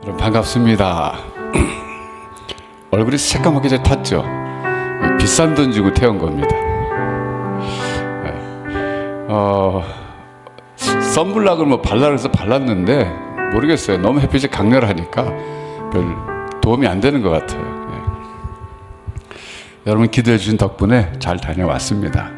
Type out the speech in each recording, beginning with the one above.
여러분 반갑습니다. 얼굴이 새까맣게 잘 탔죠? 비싼 돈 주고 태운 겁니다. 선블락을 뭐 발라라 해서 발랐는데 모르겠어요. 너무 햇빛이 강렬하니까 별 도움이 안 되는 것 같아요. 여러분 기도해 주신 덕분에 잘 다녀왔습니다.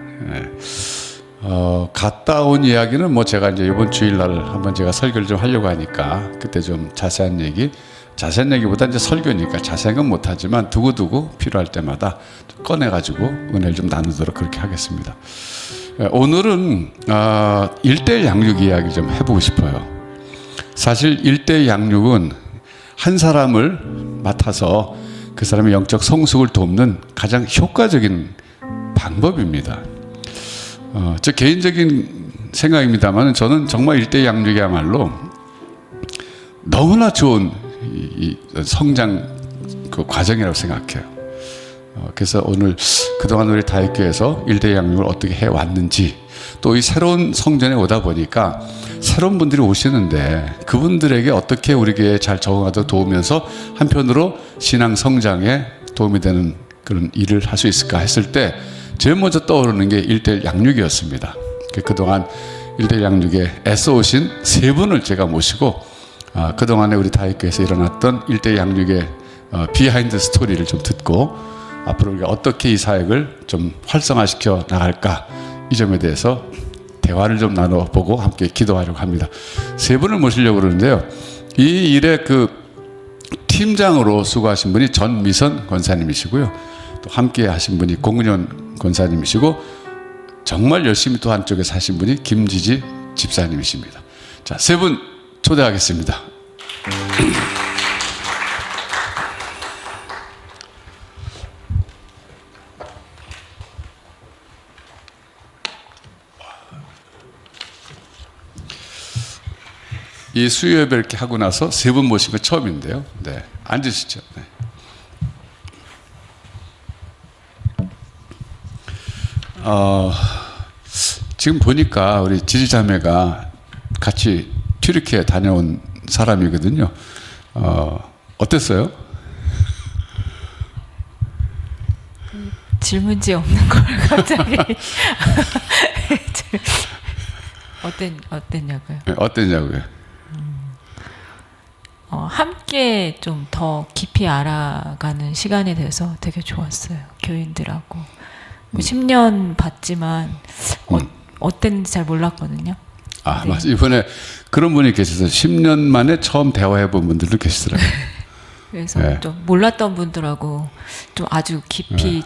갔다 온 이야기는 뭐 제가 이제 이번 주일날 한번 제가 설교를 좀 하려고 하니까 그때 좀 자세한 얘기보다 이제 설교니까 자세한 건 못하지만 두고두고 필요할 때마다 좀 꺼내가지고 은혜를 좀 나누도록 그렇게 하겠습니다. 오늘은 1대1 양육 이야기 좀 해보고 싶어요. 사실 1대1 양육은 한 사람을 맡아서 그 사람의 영적 성숙을 돕는 가장 효과적인 방법입니다. 저 개인적인 생각입니다만 저는 정말 1대1 양육이야말로 너무나 좋은 이 성장 그 과정이라고 생각해요. 그래서 오늘 그동안 우리 다윗교회에서 1대1 양육을 어떻게 해왔는지 또 이 새로운 성전에 오다 보니까 새로운 분들이 오시는데 그분들에게 어떻게 우리 교회에 잘 적응하도록 도우면서 한편으로 신앙 성장에 도움이 되는 그런 일을 할 수 있을까 했을 때 제일 먼저 떠오르는 게 1대1 양육이었습니다. 그동안 1대1 양육에 애써오신 세 분을 제가 모시고 그동안에 우리 다윗교회에서 일어났던 1대1 양육의 비하인드 스토리를 좀 듣고 앞으로 우리가 어떻게 이 사역을 좀 활성화시켜 나갈까 이 점에 대해서 대화를 좀 나눠보고 함께 기도하려고 합니다. 세 분을 모시려고 그러는데요. 이 일의 그 팀장으로 수고하신 분이 전미선 권사님이시고요. 또 함께 하신 분이 공은현 권사님이시고 정말 열심히 또 한쪽에 사신 분이 김지지 집사님이십니다. 자, 세 분 초대하겠습니다. 이 수요 예배 이렇게 하고 나서 세 분 모신 거 처음인데요. 네, 앉으시죠. 네. 지금 보니까 우리 지지자매가 같이 튀르키예 다녀온 사람이거든요. 어땠어요? 질문지 없는 걸 갑자기 어땠냐고요? 네, 어땠냐고요? 함께 좀 더 깊이 알아가는 시간이 돼서 되게 좋았어요. 교인들하고 10년 봤지만 어땠는지 잘 몰랐거든요. 네. 맞아. 이번에 그런 분이 계셔서 10년 만에 처음 대화해 본 분들도 계시더라고요. 그래서 네. 좀 몰랐던 분들하고 좀 아주 깊이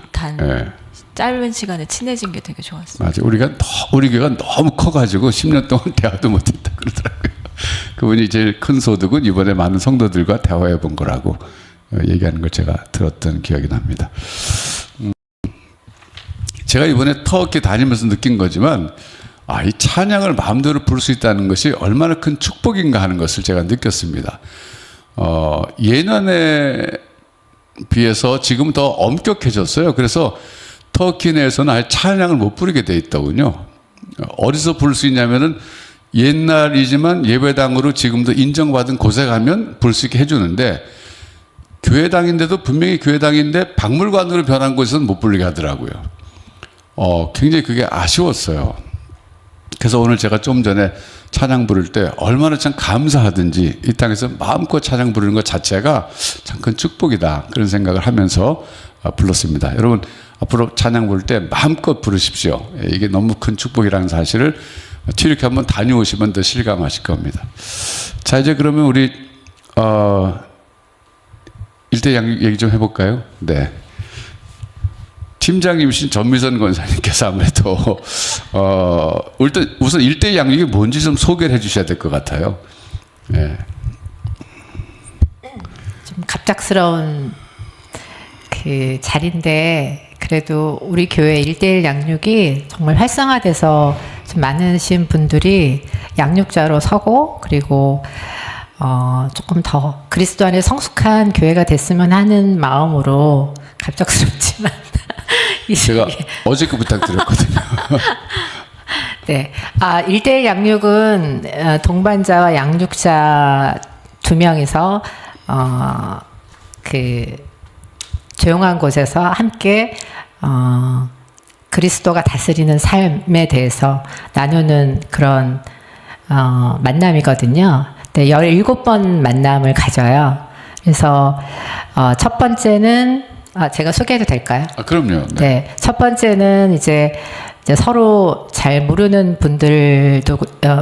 짧은 시간에 친해진 게 되게 좋았어요. 맞아. 우리 교회가 너무 커가지고 10년 동안 대화도 못했다 그러더라고요. 그분이 제일 큰 소득은 이번에 많은 성도들과 대화해 본 거라고 얘기하는 걸 제가 들었던 기억이 납니다. 제가 이번에 터키 다니면서 느낀 거지만 이 찬양을 마음대로 부를 수 있다는 것이 얼마나 큰 축복인가 하는 것을 제가 느꼈습니다. 예년에 비해서 지금 더 엄격해졌어요. 그래서 터키 내에서는 아예 찬양을 못 부르게 돼 있더군요. 어디서 부를 수 있냐면은 옛날이지만 예배당으로 지금도 인정받은 곳에 가면 부를 수 있게 해주는데 교회당인데도 분명히 교회당인데 박물관으로 변한 곳에서는 못 부르게 하더라고요. 굉장히 그게 아쉬웠어요. 그래서 오늘 제가 좀 전에 찬양 부를 때 얼마나 참 감사하든지 이 땅에서 마음껏 찬양 부르는 것 자체가 참 큰 축복이다 그런 생각을 하면서 불렀습니다. 여러분 앞으로 찬양 부를 때 마음껏 부르십시오. 이게 너무 큰 축복이라는 사실을 이렇게 한번 다녀오시면 더 실감하실 겁니다. 자, 이제 그러면 우리 1대 양육 얘기 좀 해볼까요? 네. 팀장님이신 전미선 권사님께서 아무래도 우선 1대 양육이 뭔지 좀 소개를 해주셔야 될 것 같아요. 네. 좀 갑작스러운 그 자리인데 그래도 우리 교회 1대1 양육이 정말 활성화돼서 좀 많으신 분들이 양육자로 서고 그리고 조금 더 그리스도 안에 성숙한 교회가 됐으면 하는 마음으로 갑작스럽지만 제가 어저께 부탁드렸거든요. 네. 1대1 양육은 동반자와 양육자 2명이서 그 조용한 곳에서 함께 그리스도가 다스리는 삶에 대해서 나누는 그런 만남이거든요. 네, 17번 만남을 가져요. 그래서 첫 번째는 제가 소개해도 될까요? 그럼요. 네. 네, 첫 번째는 이제 서로 잘 모르는 분들도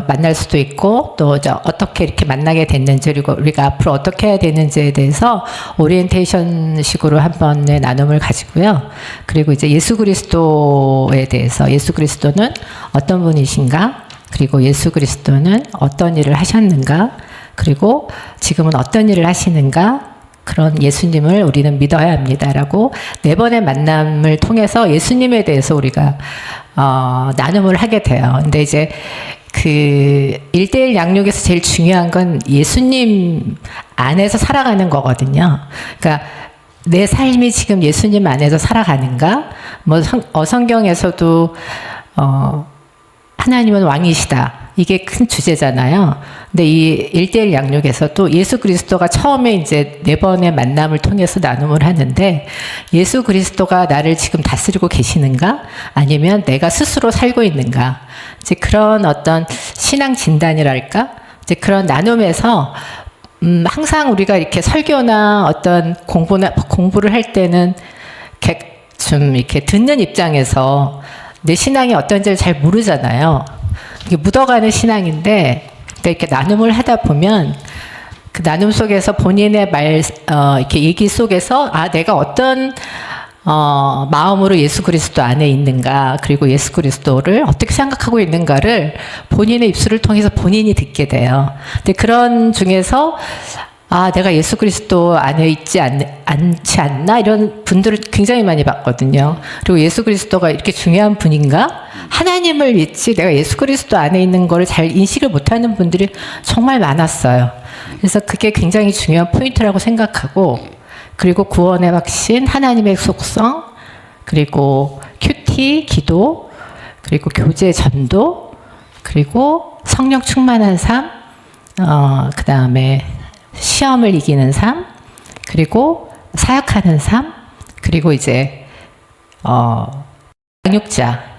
만날 수도 있고 또 어떻게 이렇게 만나게 됐는지 그리고 우리가 앞으로 어떻게 해야 되는지에 대해서 오리엔테이션식으로 한 번의 나눔을 가지고요. 그리고 이제 예수 그리스도에 대해서 예수 그리스도는 어떤 분이신가? 그리고 예수 그리스도는 어떤 일을 하셨는가? 그리고 지금은 어떤 일을 하시는가? 그런 예수님을 우리는 믿어야 합니다라고 4번의 만남을 통해서 예수님에 대해서 우리가 나눔을 하게 돼요. 근데 이제 그 1대1 양육에서 제일 중요한 건 예수님 안에서 살아가는 거거든요. 그러니까 내 삶이 지금 예수님 안에서 살아가는가? 뭐 성경에서도 하나님은 왕이시다. 이게 큰 주제잖아요. 근데 이 1대1 양육에서 또 예수 그리스도가 처음에 이제 4번의 만남을 통해서 나눔을 하는데 예수 그리스도가 나를 지금 다스리고 계시는가? 아니면 내가 스스로 살고 있는가? 이제 그런 어떤 신앙 진단이랄까? 이제 그런 나눔에서 항상 우리가 이렇게 설교나 어떤 공부를 할 때는 좀 이렇게 듣는 입장에서 내 신앙이 어떤지를 잘 모르잖아요. 이게 묻어가는 신앙인데, 그러니까 이렇게 나눔을 하다 보면 그 나눔 속에서 본인의 이렇게 얘기 속에서 내가 어떤 마음으로 예수 그리스도 안에 있는가, 그리고 예수 그리스도를 어떻게 생각하고 있는가를 본인의 입술을 통해서 본인이 듣게 돼요. 근데 그런 중에서 내가 예수 그리스도 안에 있지 않지 않나? 이런 분들을 굉장히 많이 봤거든요. 그리고 예수 그리스도가 이렇게 중요한 분인가? 하나님을 믿지 내가 예수 그리스도 안에 있는 거를 잘 인식을 못하는 분들이 정말 많았어요. 그래서 그게 굉장히 중요한 포인트라고 생각하고, 그리고 구원의 확신, 하나님의 속성, 그리고 큐티, 기도, 그리고 교제 전도, 그리고 성령 충만한 삶, 그 다음에 시험을 이기는 삶, 그리고 사역하는 삶, 그리고 이제 양육자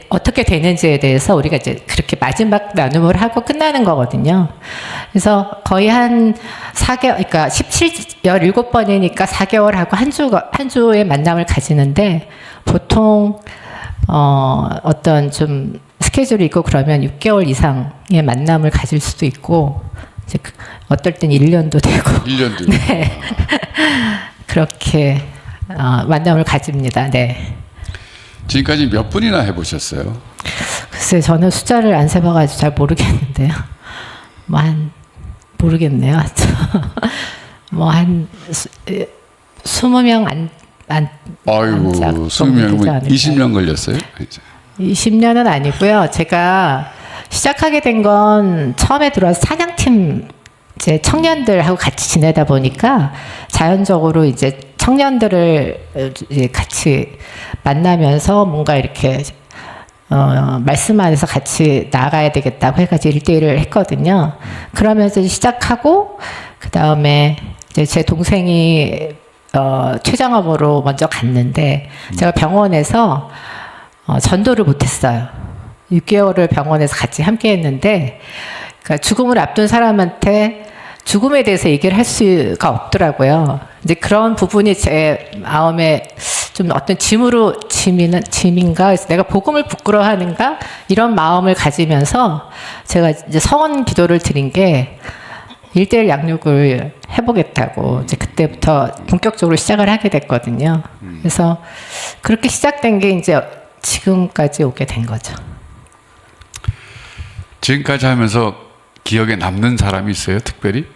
어떻게 되는지에 대해서 우리가 이제 그렇게 마지막 나눔을 하고 끝나는 거거든요. 그래서 거의 한 4개월, 그러니까 17번이니까 4개월하고 한 주의 만남을 가지는데 보통 어떤 좀 스케줄이 있고 그러면 6개월 이상의 만남을 가질 수도 있고, 이제 어떨 땐 1년도 되고. 1년도. 네. 그렇게 만남을 가집니다. 네. 지금까지 몇 분이나 해보셨어요? 글쎄, 저는 숫자를 안 세봐가지고 잘 모르겠는데요. 모르겠네요. 한 20명 아이고, 20명, 20년 걸렸어요? 20년은 아니고요. 제가 시작하게 된 건 처음에 들어와서 사냥팀 이제 청년들하고 같이 지내다 보니까 자연적으로 이제 청년들을 이제 같이 만나면서 뭔가 이렇게 말씀 안에서 같이 나가야 되겠다고 해가지고 1대1을 했거든요. 그러면서 시작하고 그 다음에 이제 제 동생이 최장암으로 먼저 갔는데 제가 병원에서 전도를 못했어요. 6개월을 병원에서 같이 함께 했는데, 그러니까 죽음을 앞둔 사람한테 죽음에 대해서 얘기를 할 수가 없더라고요. 이제 그런 부분이 제 마음에 좀 어떤 짐인가? 그래서 내가 복음을 부끄러워하는가? 이런 마음을 가지면서 제가 이제 서원 기도를 드린 게 1대1 양육을 해보겠다고 이제 그때부터 본격적으로 시작을 하게 됐거든요. 그래서 그렇게 시작된 게 이제 지금까지 오게 된 거죠. 지금까지 하면서 기억에 남는 사람이 있어요, 특별히?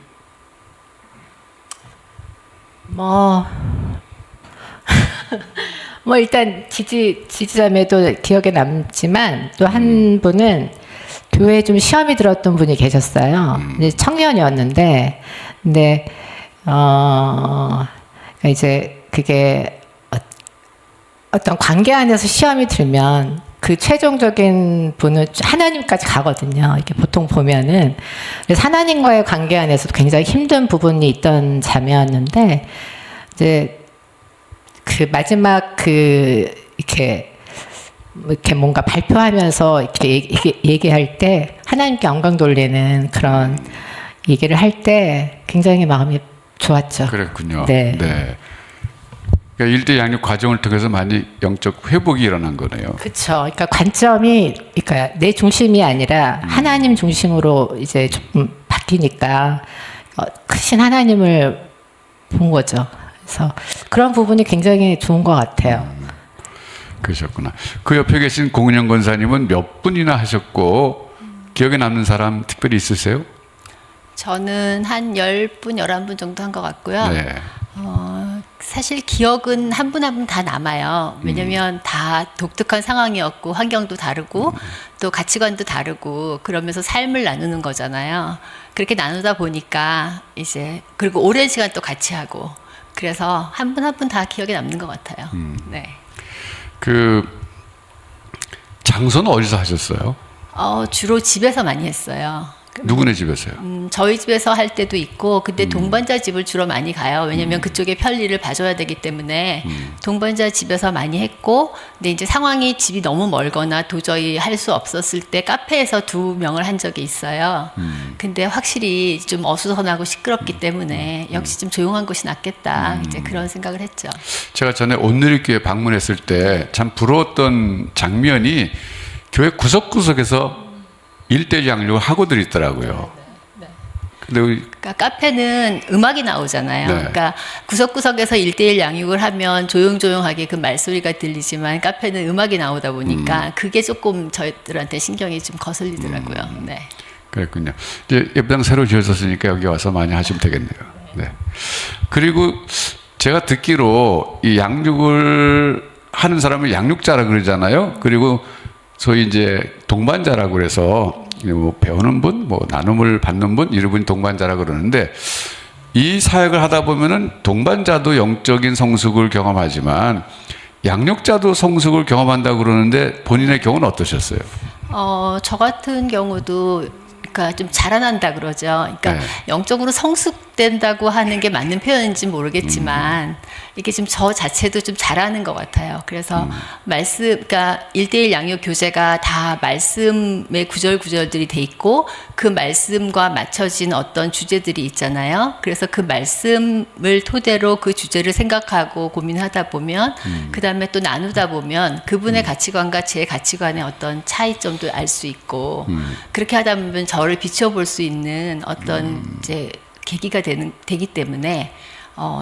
일단 지지자매도 기억에 남지만 또 한 분은 교회에 좀 시험이 들었던 분이 계셨어요. 이제 청년이었는데, 근데 이제 그게 어떤 관계 안에서 시험이 들면 그 최종적인 분은 하나님까지 가거든요. 이렇게 보통 보면은. 그래서 하나님과의 관계 안에서도 굉장히 힘든 부분이 있던 자매였는데, 이제 그 마지막 이렇게 뭔가 발표하면서 이렇게 얘기할 때 하나님께 영광 돌리는 그런 얘기를 할 때 굉장히 마음이 좋았죠. 그랬군요. 네. 네. 그러니까 일대 양육 과정을 통해서 많이 영적 회복이 일어난 거네요. 그렇죠. 그러니까 관점이 그러니까 내 중심이 아니라 하나님 중심으로 이제 좀 바뀌니까 크신 하나님을 본 거죠. 그래서 그런 부분이 굉장히 좋은 것 같아요. 그러셨구나. 그 옆에 계신 공은영 권사님은 몇 분이나 하셨고 기억에 남는 사람 특별히 있으세요? 저는 한 10분, 11분 정도 한 것 같고요. 네. 사실 기억은 한 분 한 분 다 남아요. 왜냐면 다 독특한 상황이었고 환경도 다르고 또 가치관도 다르고 그러면서 삶을 나누는 거잖아요. 그렇게 나누다 보니까 이제 그리고 오랜 시간 또 같이 하고 그래서 한 분 한 분 다 기억에 남는 것 같아요. 네. 그 장소는 어디서 하셨어요? 주로 집에서 많이 했어요. 누구네 집에서요? 저희 집에서 할 때도 있고 근데 동반자 집을 주로 많이 가요. 왜냐면 그쪽에 편리를 봐줘야 되기 때문에 동반자 집에서 많이 했고 근데 이제 상황이 집이 너무 멀거나 도저히 할 수 없었을 때 카페에서 2명을 한 적이 있어요. 근데 확실히 좀 어수선하고 시끄럽기 때문에 역시 좀 조용한 곳이 낫겠다 이제 그런 생각을 했죠. 제가 전에 온누리교회 방문했을 때 참 부러웠던 장면이 교회 구석구석에서 일대 양육을 하고들 있더라고요. 근데 그러니까 카페는 음악이 나오잖아요. 네. 그러니까 구석구석에서 1대1 양육을 하면 조용조용하게 그 말소리가 들리지만 카페는 음악이 나오다 보니까 그게 조금 저희들한테 신경이 좀 거슬리더라고요. 네. 그랬군요. 이제 예배당 새로 지어졌으니까 여기 와서 많이 하시면 되겠네요. 네. 그리고 제가 듣기로 이 양육을 하는 사람을 양육자라 그러잖아요. 그리고 소위 이제 동반자라고 그래서 뭐 배우는 분, 뭐 나눔을 받는 분 이런 분이 동반자라 그러는데 이 사역을 하다 보면은 동반자도 영적인 성숙을 경험하지만 양육자도 성숙을 경험한다고 그러는데 본인의 경우는 어떠셨어요? 저 같은 경우도 그러니까 좀 자라난다 그러죠. 그러니까 네. 영적으로 성숙된다고 하는 게 맞는 표현인지 모르겠지만 이게 좀 저 자체도 좀 자라는 것 같아요. 그래서 그러니까 1대1 양육 교재가 다 말씀의 구절구절들이 돼 있고 그 말씀과 맞춰진 어떤 주제들이 있잖아요. 그래서 그 말씀을 토대로 그 주제를 생각하고 고민하다 보면 그 다음에 또 나누다 보면 그분의 가치관과 제 가치관의 어떤 차이점도 알 수 있고 그렇게 하다 보면 저를 비춰볼 수 있는 어떤 이제 계기가 되기 때문에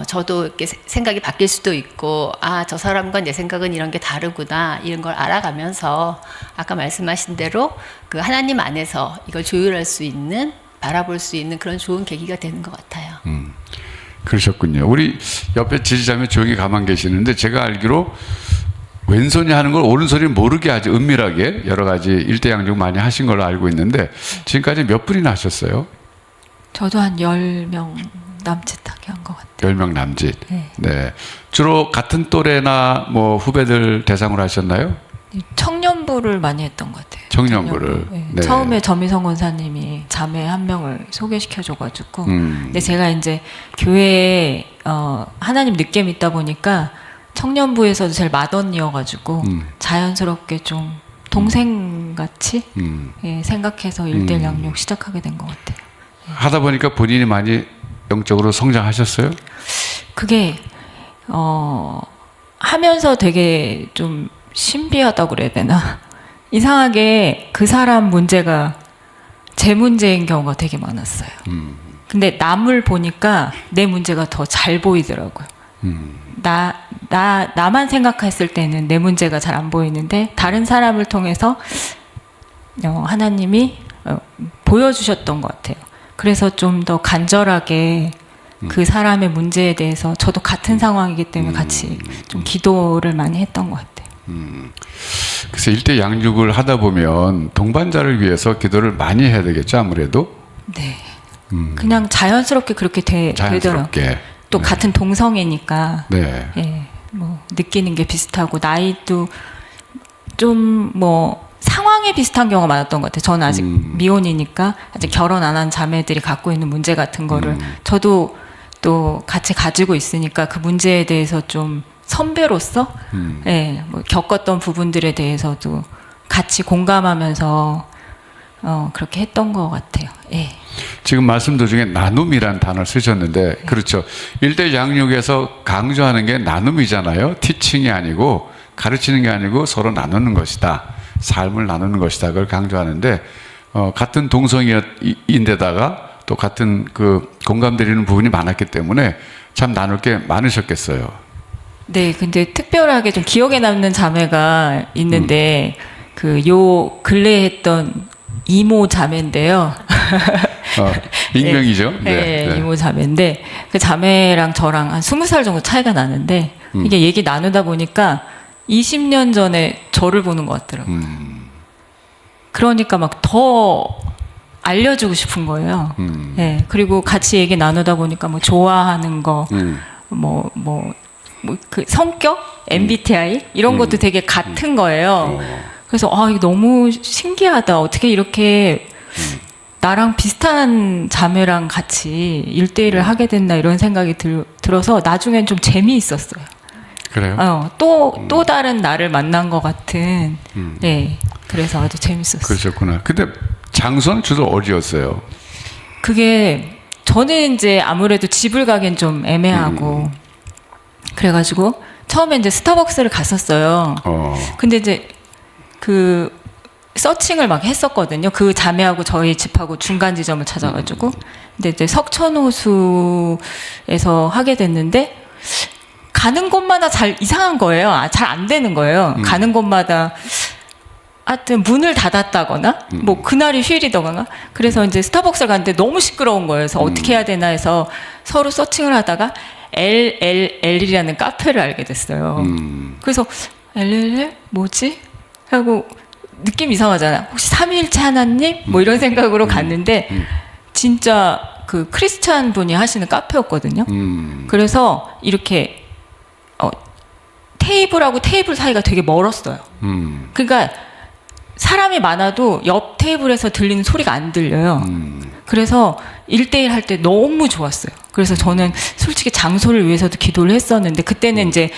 저도 이렇게 생각이 바뀔 수도 있고 저 사람과 내 생각은 이런 게 다르구나 이런 걸 알아가면서 아까 말씀하신 대로 그 하나님 안에서 이걸 조율할 수 있는 바라볼 수 있는 그런 좋은 계기가 되는 것 같아요. 그러셨군요. 우리 옆에 지지자매 조용히 가만 계시는데 제가 알기로 왼손이 하는 걸 오른손이 모르게 아주 은밀하게 여러 가지 일대 양육 많이 하신 걸로 알고 있는데 지금까지 몇 분이나 하셨어요? 저도 한 10명 남짓하게 한 것 같아요. 10명 남짓. 네. 네. 주로 같은 또래나 뭐 후배들 대상으로 하셨나요? 청년부를 많이 했던 것 같아요. 청년부를. 네. 네. 처음에 전미성 권사님이 자매 한 명을 소개시켜줘가지고 근데 제가 이제 교회에 하나님 늦게 믿다 보니까 청년부에서도 제일 맏언니여가지고 자연스럽게 좀 동생같이 예, 생각해서 1대1 양육 시작하게 된 것 같아요. 하다 보니까 본인이 많이 영적으로 성장하셨어요? 그게 하면서 되게 좀 신비하다고 그래야 되나? 이상하게 그 사람 문제가 제 문제인 경우가 되게 많았어요. 근데 남을 보니까 내 문제가 더 잘 보이더라고요. 나만 생각했을 때는 내 문제가 잘 안 보이는데 다른 사람을 통해서 하나님이 보여주셨던 것 같아요. 그래서 좀 더 간절하게 그 사람의 문제에 대해서 저도 같은 상황이기 때문에 같이 좀 기도를 많이 했던 것 같아요. 그래서 일대 양육을 하다 보면 동반자를 위해서 기도를 많이 해야 되겠죠, 아무래도. 네. 그냥 자연스럽게 그렇게 되더라고요. 자연스럽게. 또 같은 동성애니까 네. 예, 뭐 느끼는 게 비슷하고 나이도 좀 뭐 상황이 비슷한 경우가 많았던 것 같아요. 저는 아직 미혼이니까 아직 결혼 안 한 자매들이 갖고 있는 문제 같은 거를 저도 또 같이 가지고 있으니까 그 문제에 대해서 좀 선배로서 예, 뭐 겪었던 부분들에 대해서도 같이 공감하면서 그렇게 했던 것 같아요. 예. 지금 말씀 도중에 나눔이라는 단어를 쓰셨는데 그렇죠. 1대1 양육에서 강조하는 게 나눔이잖아요. 티칭이 아니고 가르치는 게 아니고 서로 나누는 것이다. 삶을 나누는 것이다. 그걸 강조하는데 같은 동성인데다가 또 같은 그 공감되는 부분이 많았기 때문에 참 나눌 게 많으셨겠어요. 네, 근데 특별하게 좀 기억에 남는 자매가 있는데 그 요 근래에 했던 이모 자매인데요. 익명이죠. 네, 이모 자매인데 그 자매랑 저랑 한 20살 정도 차이가 나는데 이게 얘기 나누다 보니까 20년 전에 저를 보는 것 같더라고요. 그러니까 막 더 알려주고 싶은 거예요. 네, 그리고 같이 얘기 나누다 보니까 뭐 좋아하는 거, 그 성격, MBTI 이런 것도 되게 같은 거예요. 그래서 이거 너무 신기하다. 어떻게 이렇게 나랑 비슷한 자매랑 같이 1대1을 하게 됐나 이런 생각이 들어서 나중엔 좀 재미있었어요. 그래요? 또 다른 나를 만난 것 같은. 네, 그래서 아주 재밌었어요. 그러셨구나. 근데 장소는 주로 어디였어요? 그게 저는 이제 아무래도 집을 가긴 좀 애매하고 그래가지고 처음에 이제 스타벅스를 갔었어요. 근데 이제 그 서칭을 막 했었거든요. 그 자매하고 저희 집하고 중간 지점을 찾아가지고. 근데 이제 석천호수에서 하게 됐는데 가는 곳마다 잘 이상한 거예요. 잘 안 되는 거예요. 가는 곳마다 하여튼 문을 닫았다거나 뭐 그날이 휴일이더거나 그래서 이제 스타벅스를 갔는데 너무 시끄러운 거예요. 그래서 어떻게 해야 되나 해서 서로 서칭을 하다가 LLL이라는 카페를 알게 됐어요. 그래서 LLL 뭐지? 하고 느낌 이상하잖아. 혹시 삼위일체 하나님? 뭐 이런 생각으로 갔는데 진짜 그 크리스찬 분이 하시는 카페였거든요. 그래서 이렇게 테이블하고 테이블 사이가 되게 멀었어요. 그러니까 사람이 많아도 옆 테이블에서 들리는 소리가 안 들려요. 그래서 1대1 할 때 너무 좋았어요. 그래서 저는 솔직히 장소를 위해서도 기도를 했었는데 그때는 이제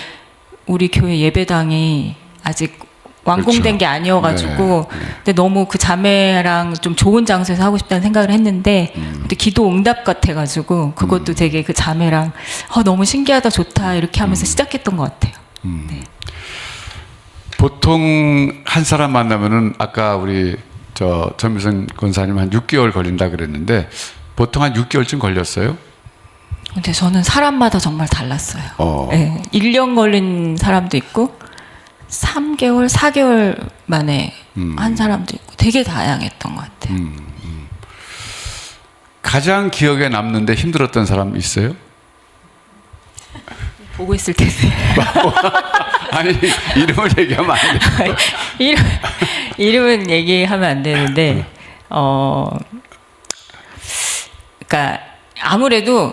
우리 교회 예배당이 아직 완공된 그렇죠. 게 아니어가지고 근데 너무 그 자매랑 좀 좋은 장소에서 하고 싶다는 생각을 했는데 근데 기도 응답 같아가지고 그것도 되게 그 자매랑 너무 신기하다 좋다 이렇게 하면서 시작했던 것 같아요. 네. 보통 한 사람 만나면은 아까 우리 전미선 권사님 한 6개월 걸린다 그랬는데 보통 한 6개월쯤 걸렸어요? 근데 저는 사람마다 정말 달랐어요. 네, 1년 걸린 사람도 있고 3개월, 4개월 만에 한 사람도 있고 되게 다양했던 것 같아요. 가장 기억에 남는데 힘들었던 사람 있어요? 보고 있을 텐데. 아니 이름을 얘기하면 안 돼요. 이름은 얘기하면 안 되는데, 그러니까 아무래도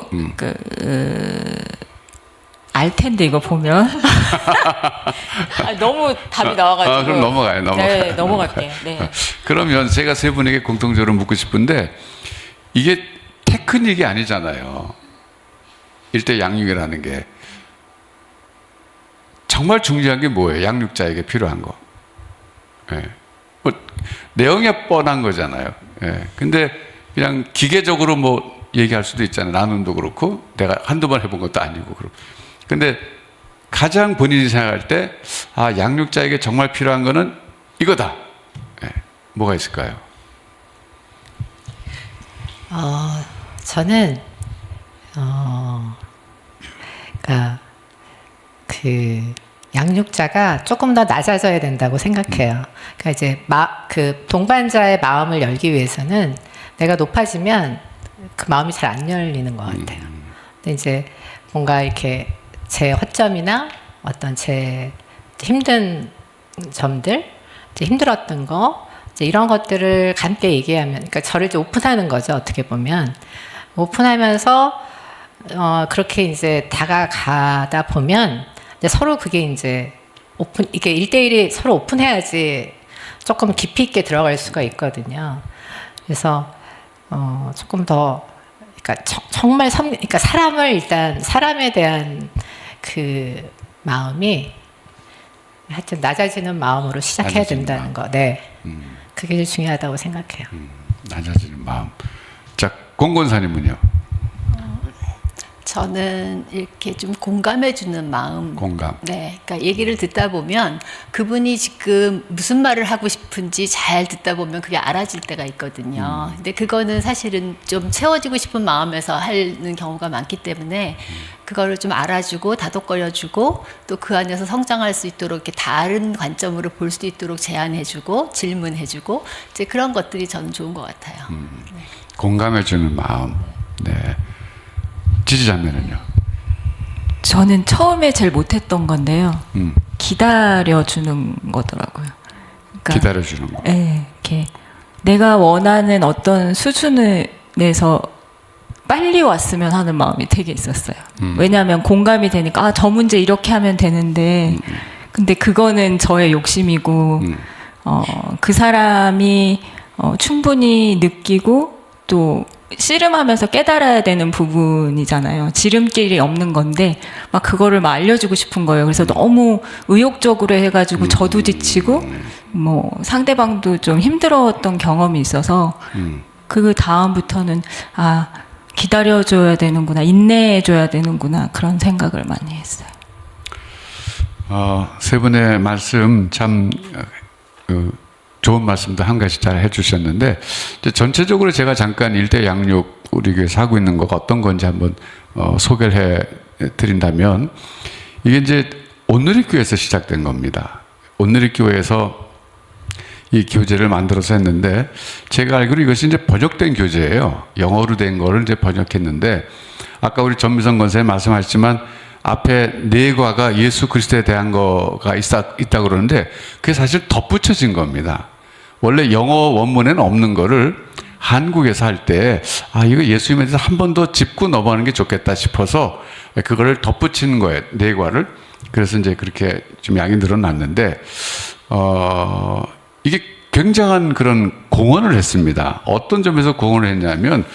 알 텐데 이거 보면 너무 답이 나와가지고. 그럼 넘어가요. 네, 넘어갈게요. 네. 그러면 제가 세 분에게 공통적으로 묻고 싶은데 이게 테크닉이 아니잖아요. 1대 양육이라는 게 정말 중요한 게 뭐예요? 양육자에게 필요한 거. 뭐 내용이 뻔한 거잖아요. 근데 그냥 기계적으로 뭐 얘기할 수도 있잖아요. 나눔도 그렇고 내가 한두 번 해본 것도 아니고 그렇고. 근데 가장 본인이 생각할 때 양육자에게 정말 필요한 거는 이거다. 뭐가 있을까요? 저는 그러니까 그 양육자가 조금 더 낮아져야 된다고 생각해요. 그러니까 이제 그 동반자의 마음을 열기 위해서는 내가 높아지면 그 마음이 잘 안 열리는 것 같아요. 근데 이제 뭔가 이렇게 제 허점이나 어떤 제 힘든 점들, 이제 힘들었던 거, 이제 이런 것들을 함께 얘기하면, 그러니까 저를 이제 오픈하는 거죠. 어떻게 보면 오픈하면서 그렇게 이제 다가가다 보면 이제 서로 그게 이제 이게 1대1이 서로 오픈해야지 조금 깊이 있게 들어갈 수가 있거든요. 그래서 조금 더 그러니까 정말 그러니까 사람에 대한 그 마음이 하여튼 낮아지는 마음으로 시작해야 된다는 거. 네. 그게 제일 중요하다고 생각해요. 낮아지는 마음. 자, 공권사님은요? 저는 이렇게 좀 공감해주는 마음. 공감. 네. 그러니까 얘기를 듣다 보면 그분이 지금 무슨 말을 하고 싶은지 잘 듣다 보면 그게 알아질 때가 있거든요. 근데 그거는 사실은 좀 채워지고 싶은 마음에서 하는 경우가 많기 때문에 그거를 좀 알아주고 다독거려주고 또 그 안에서 성장할 수 있도록 이렇게 다른 관점으로 볼 수 있도록 제안해주고 질문해주고 이제 그런 것들이 저는 좋은 것 같아요. 공감해주는 마음. 네. 지지자매는요? 저는 처음에 제일 못했던 건데요. 음. 기다려주는 거더라고요. 그러니까, 기다려주는 거. 네, 이렇게 내가 원하는 어떤 수준에서 빨리 왔으면 하는 마음이 되게 있었어요. 왜냐하면 공감이 되니까 저 문제 이렇게 하면 되는데 근데 그거는 저의 욕심이고 그 사람이 충분히 느끼고 또 씨름하면서 깨달아야 되는 부분이잖아요. 지름길이 없는 건데 막 그거를 막 알려주고 싶은 거예요. 그래서 너무 의욕적으로 해가지고 저도 지치고 뭐 상대방도 좀 힘들었던 경험이 있어서 그 다음부터는 기다려줘야 되는구나, 인내해줘야 되는구나 그런 생각을 많이 했어요. 세 분의 말씀 참 좋은 말씀도 한 가지 잘 해주셨는데 이제 전체적으로 제가 잠깐 일대 양육 우리 교회에서 하고 있는 거가 어떤 건지 한번 소개를 해드린다면 이게 이제 온누리교회에서 시작된 겁니다. 온누리교회에서 이 교재를 만들어서 했는데 제가 알기로 이것이 이제 번역된 교재예요. 영어로 된 거를 이제 번역했는데 아까 우리 전미선 권사님 말씀하셨지만 앞에 내과가 예수 그리스도에 대한 거가 있다 그러는데 그게 사실 덧붙여진 겁니다. 원래 영어 원문에는 없는 거를 한국에서 할 때 이거 예수님에 대해서 한 번 더 짚고 넘어가는 게 좋겠다 싶어서 그거를 덧붙이는 거예요. 내과를. 그래서 이제 그렇게 좀 양이 늘어났는데 이게 굉장한 그런 공헌을 했습니다. 어떤 점에서 공헌을 했냐면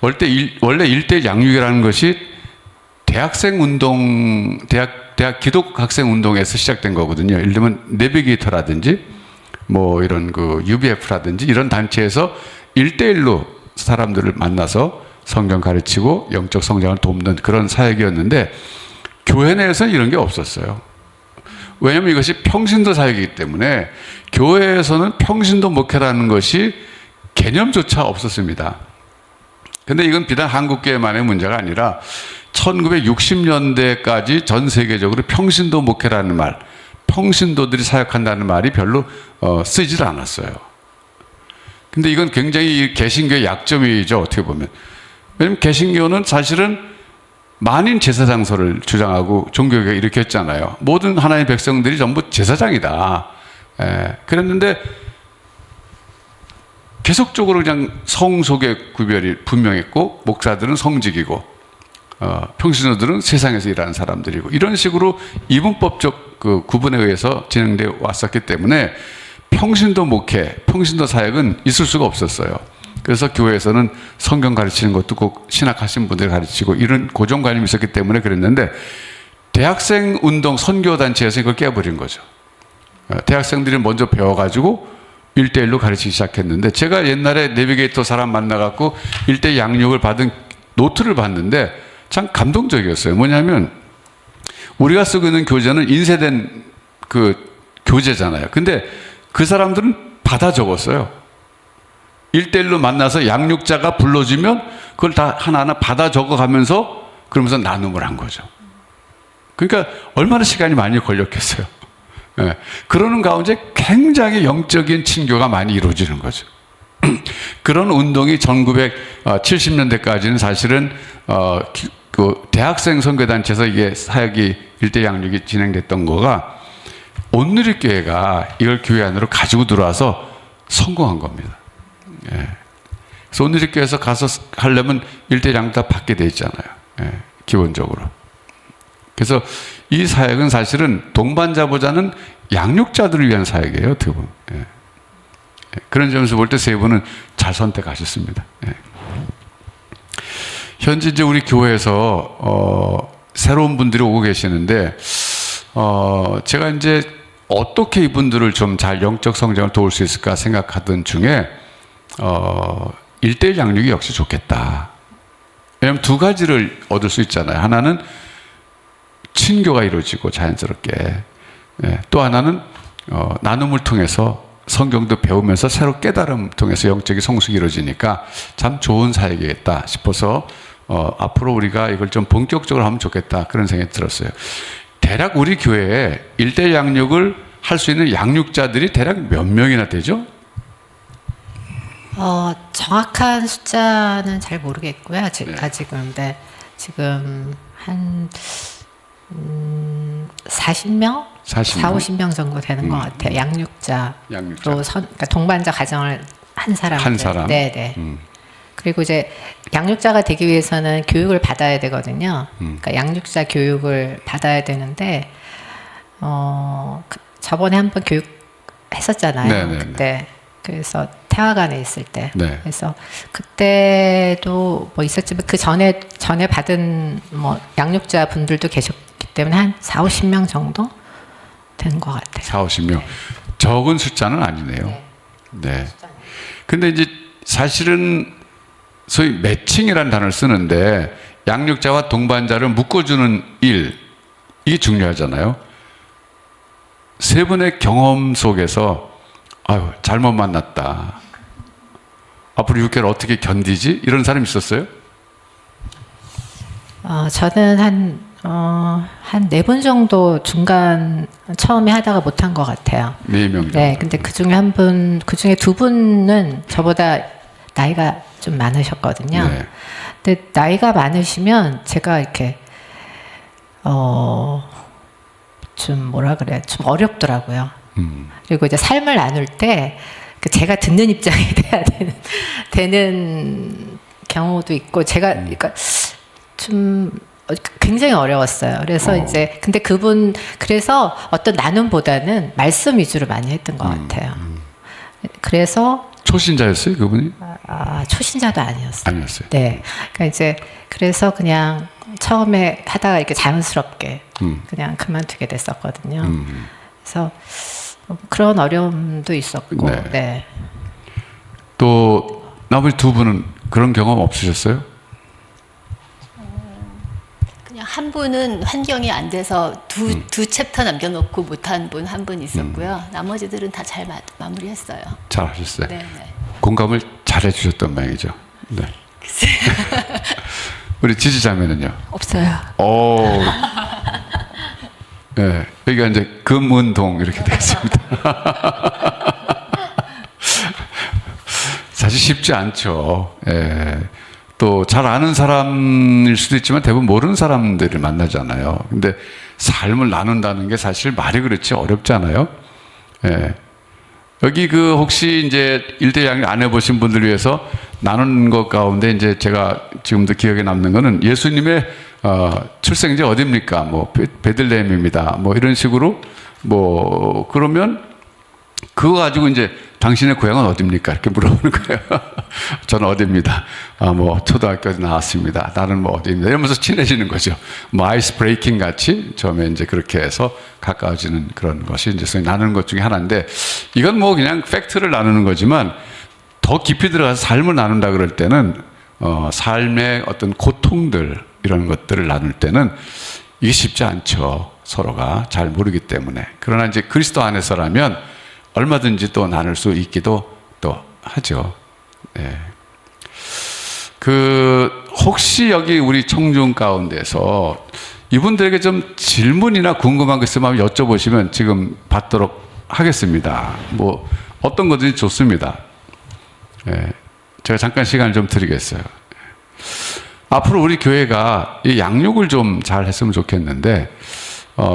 원래 일대 양육이라는 것이 대학생 운동, 대학 기독 학생 운동에서 시작된 거거든요. 예를 들면 내비게이터라든지 뭐 이런 그 UBF라든지 이런 단체에서 1대1로 사람들을 만나서 성경 가르치고 영적 성장을 돕는 그런 사역이었는데 교회 내에서는 이런 게 없었어요. 왜냐하면 이것이 평신도 사역이기 때문에 교회에서는 평신도 목회라는 것이 개념조차 없었습니다. 근데 이건 비단 한국교회만의 문제가 아니라 1960년대까지 전 세계적으로 평신도 목회라는 말, 평신도들이 사역한다는 말이 별로 쓰질 않았어요. 근데 이건 굉장히 개신교의 약점이죠, 어떻게 보면. 왜냐면 개신교는 사실은 만인 제사장소를 주장하고 종교개혁을 일으켰잖아요. 모든 하나님의 백성들이 전부 제사장이다. 그랬는데 계속적으로 그냥 성속의 구별이 분명했고 목사들은 성직이고 평신도들은 세상에서 일하는 사람들이고 이런 식으로 이분법적 그 구분에 의해서 진행되어 왔었기 때문에 평신도 목회, 평신도 사역은 있을 수가 없었어요. 그래서 교회에서는 성경 가르치는 것도 꼭 신학하신 분들 가르치고 이런 고정관념이 있었기 때문에 그랬는데 대학생 운동 선교단체에서 이걸 깨버린 거죠. 대학생들이 먼저 배워가지고 1대1로 가르치기 시작했는데 제가 옛날에 내비게이터 사람 만나갖고 1대 양육을 받은 노트를 봤는데 참 감동적이었어요. 뭐냐면 우리가 쓰고 있는 교재는 인쇄된 그 교재잖아요. 근데 그 사람들은 받아 적었어요. 1대1로 만나서 양육자가 불러주면 그걸 다 하나하나 받아 적어가면서 그러면서 나눔을 한 거죠. 그러니까 얼마나 시간이 많이 걸렸겠어요. 네. 그러는 가운데 굉장히 영적인 친교가 많이 이루어지는 거죠. 그런 운동이 1970년대까지는 사실은 그 대학생 선교단체에서 이게 사역이 일대 양육이 진행됐던 거가 온누리교회가 이걸 교회 안으로 가지고 들어와서 성공한 겁니다. 예. 그래서 온누리교회에서 가서 하려면 일대 양육 다 받게 돼 있잖아요. 예. 기본적으로. 그래서 이 사역은 사실은 동반자보다는 양육자들을 위한 사역이에요, 어떻게 보면. 예. 그런 점에서 볼 때 세 분은 잘 선택하셨습니다. 예. 현재 이제 우리 교회에서 새로운 분들이 오고 계시는데 제가 이제 어떻게 이분들을 좀 잘 영적 성장을 도울 수 있을까 생각하던 중에 1대1 양육이 역시 좋겠다. 왜냐하면 두 가지를 얻을 수 있잖아요. 하나는 친교가 이루어지고 자연스럽게, 예. 또 하나는 나눔을 통해서 성경도 배우면서 새로 깨달음 통해서 영적인 성숙이 이루어지니까 참 좋은 사역이겠다 싶어서 앞으로 우리가 이걸 좀 본격적으로 하면 좋겠다, 그런 생각이 들었어요. 대략 우리 교회에 1대1 양육을 할 수 있는 양육자들이 대략 몇 명이나 되죠? 정확한 숫자는 잘 모르겠고요. 네. 지금 네. 지금 한 40명? 50명 정도 되는 것 같아요. 양육자로 그러니까 동반자 가정을 한 사람. 한 사람. 네네. 그리고 이제 양육자가 되기 위해서는 교육을 받아야 되거든요. 그러니까 양육자 교육을 받아야 되는데 저번에 한번 교육 했었잖아요. 네네네. 그때 그래서 태화관에 있을 때. 네. 그래서 그때도 뭐 있었지만 그 전에 받은 뭐 양육자 분들도 계셨기 때문에 한 40-50명 정도 되는 것 같아요. 40-50명. 적은 숫자는 아니네요. 네. 근데 이제 사실은 소위 매칭이라는 단어를 쓰는데 양육자와 동반자를 묶어주는 일, 이게 중요하잖아요. 세 분의 경험 속에서 아유, 잘못 만났다, 앞으로 6개월 어떻게 견디지? 이런 사람이 있었어요? 저는 한 4분 정도 중간 처음에 하다가 못한 것 같아요. 4명 정도. 네, 근데 그 중에 그 중에 2분은 저보다 나이가 좀 많으셨거든요. 네. 근데 나이가 많으시면 제가 이렇게 좀 뭐라 그래, 좀 어렵더라고요. 그리고 이제 삶을 나눌 때 제가 듣는 입장이 돼야 되는 경우도 있고, 제가 그러니까 좀 굉장히 어려웠어요. 그래서 이제 근데 그래서 어떤 나눔보다는 말씀 위주로 많이 했던 것 같아요. 그래서 초신자였어요, 그분이? 초신자도 아니었어요. 아니었어요. 네, 그러니까 이제 그래서 그냥 처음에 하다가 이렇게 자연스럽게 그냥 그만두게 됐었거든요. 그래서 그런 어려움도 있었고, 네. 네. 또 나머지 2분은 그런 경험 없으셨어요? 그냥 한 분은 환경이 안 돼서 두 챕터 남겨놓고 못한 분 한 분 있었고요. 나머지들은 다 잘 마무리했어요. 잘 하셨어요. 네, 네. 공감을 잘 해주셨던 모양이죠. 네. 우리 지지자매는요? 없어요. 오. 네, 여기가 이제 금은동 이렇게 되겠습니다. 사실 쉽지 않죠. 예. 또 잘 아는 사람일 수도 있지만 대부분 모르는 사람들을 만나잖아요. 근데 삶을 나눈다는 게 사실 말이 그렇지 어렵잖아요. 예. 여기 혹시 이제 1대1 양육 안 해보신 분들 위해서 나눈 것 가운데 이제 제가 지금도 기억에 남는 거는 예수님의 출생지 어디입니까? 뭐 베들레헴입니다. 뭐 이런 식으로 뭐 그러면 그거 가지고 이제 당신의 고향은 어디입니까? 이렇게 물어보는 거예요. 저는 어디입니다. 뭐 초등학교에서 나왔습니다. 나는 뭐 어디입니다. 이러면서 친해지는 거죠. 뭐 아이스 브레이킹 같이 처음에 이제 그렇게 해서 가까워지는 그런 것이 이제 소위 나누는 것 중에 하나인데, 이건 뭐 그냥 팩트를 나누는 거지만 더 깊이 들어가서 삶을 나눈다 그럴 때는 삶의 어떤 고통들 이런 것들을 나눌 때는 이게 쉽지 않죠. 서로가 잘 모르기 때문에. 그러나 이제 그리스도 안에서라면 얼마든지 또 나눌 수 있기도 또 하죠. 네. 혹시 여기 우리 청중 가운데서 이분들에게 좀 질문이나 궁금한 거 있으면 여쭤보시면 지금 받도록 하겠습니다. 뭐 어떤 거든지 좋습니다. 네. 제가 잠깐 시간을 좀 드리겠어요. 앞으로 우리 교회가 이 양육을 좀 잘 했으면 좋겠는데,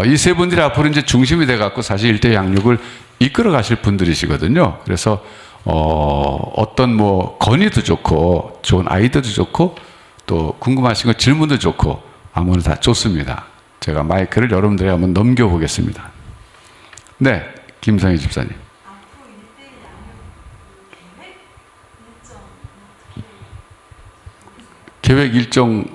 이 세 분들이 앞으로 이제 중심이 돼갖고 사실 1대 양육을 이끌어 가실 분들이시거든요. 그래서, 어떤 뭐 건의도 좋고, 좋은 아이디어도 좋고, 또 궁금하신 거 질문도 좋고, 아무나 다 좋습니다. 제가 마이크를 여러분들에게 한번 넘겨보겠습니다. 네, 김성희 집사님. 계획 일정.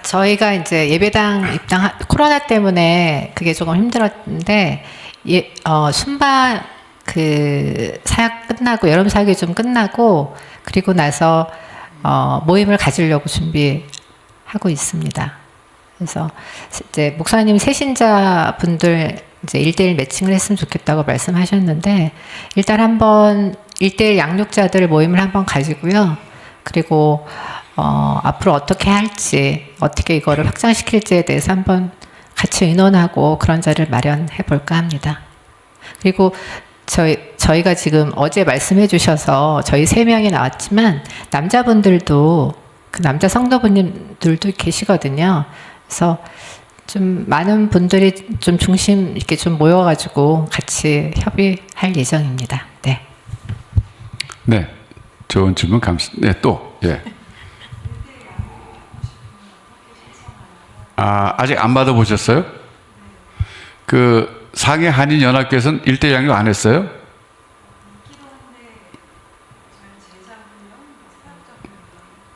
저희가 이제 예배당 입당 코로나 때문에 그게 조금 힘들었는데 순반 그 사역 끝나고 여름 사역이 좀 끝나고 그리고 나서 모임을 가지려고 준비하고 있습니다. 그래서 이제 목사님 새신자 분들 이제 1대1 매칭을 했으면 좋겠다고 말씀하셨는데 일단 한번 1대1 양육자들 모임을 한번 가지고요. 그리고 앞으로 어떻게 할지, 어떻게 이거를 확장시킬지에 대해서 한번 같이 의논하고 그런 자리를 마련해 볼까 합니다. 그리고 저희가 지금 어제 말씀해 주셔서 저희 3명이 나왔지만 남자분들도 그 남자 성도분들도 계시거든요. 그래서 좀 많은 분들이 좀 중심 있게 좀 모여가지고 같이 협의할 예정입니다. 네. 네, 좋은 질문 네, 또 예. 아직 안 받아보셨어요? 그 상해 한인 연합교회에서는 1대1 양육 안 했어요?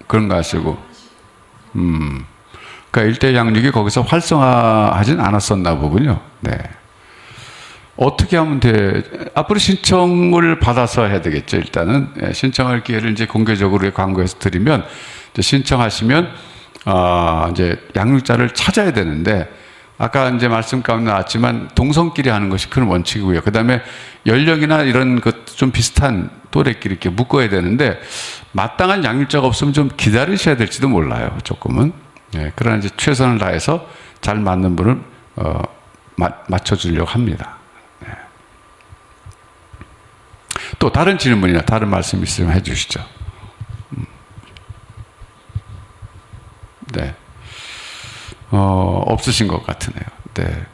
그런 거 하시고, 그러니까 1대1 양육이 거기서 활성화하진 않았었나 보군요. 네. 어떻게 하면 돼? 앞으로 신청을 받아서 해야 되겠죠. 일단은 신청할 기회를 이제 공개적으로 광고해서 드리면 이제 신청하시면 이제 양육자를 찾아야 되는데 아까 이제 말씀 가운데 나왔지만 동성끼리 하는 것이 큰 원칙이고요. 그 다음에 연령이나 이런 것 좀 비슷한 또래끼리 이렇게 묶어야 되는데 마땅한 양육자가 없으면 좀 기다리셔야 될지도 몰라요. 조금은. 네, 그러나 이제 최선을 다해서 잘 맞는 분을 맞춰주려고 합니다. 네. 또 다른 질문이나 다른 말씀 있으면 해주시죠. 네. 없으신 것 같으네요. 네.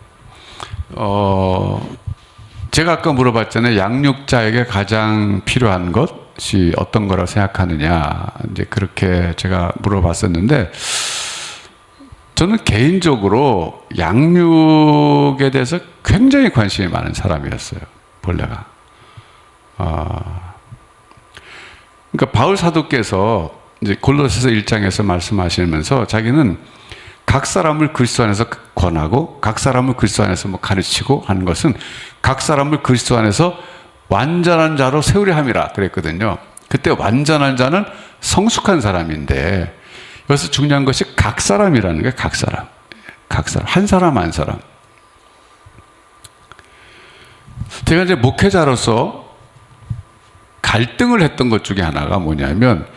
제가 아까 물어봤잖아요. 양육자에게 가장 필요한 것이 어떤 거라고 생각하느냐. 이제 그렇게 제가 물어봤었는데, 저는 개인적으로 양육에 대해서 굉장히 관심이 많은 사람이었어요. 본래가. 그러니까 바울 사도께서 이제 골로새서 1장에서 말씀하시면서 자기는 각 사람을 그리스도 안에서 권하고 각 사람을 그리스도 안에서 뭐 가르치고 하는 것은 각 사람을 그리스도 안에서 완전한 자로 세우려 함이라 그랬거든요. 그때 완전한 자는 성숙한 사람인데 여기서 중요한 것이 각 사람이라는 거예요. 각 사람. 각 사람. 한 사람 한 사람. 제가 이제 목회자로서 갈등을 했던 것 중에 하나가 뭐냐면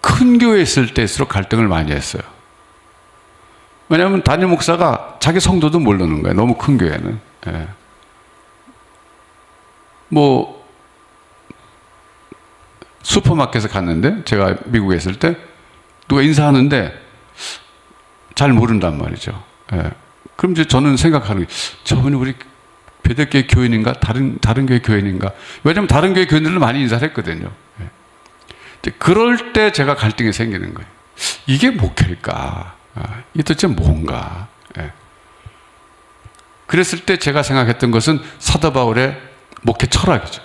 큰 교회에 있을 때일수록 갈등을 많이 했어요. 왜냐하면 담임 목사가 자기 성도도 모르는 거예요. 너무 큰 교회는. 예. 뭐 슈퍼마켓에 갔는데 제가 미국에 있을 때 누가 인사하는데 잘 모른단 말이죠. 예. 그럼 이제 저는 생각하는 게 저분이 우리 베델교회 교인인가 다른 교회 교인인가. 왜냐하면 다른 교회 교인들도 많이 인사를 했거든요. 예. 그럴 때 제가 갈등이 생기는 거예요. 이게 목회일까? 이게 도대체 뭔가? 예. 그랬을 때 제가 생각했던 것은 사도 바울의 목회 철학이죠.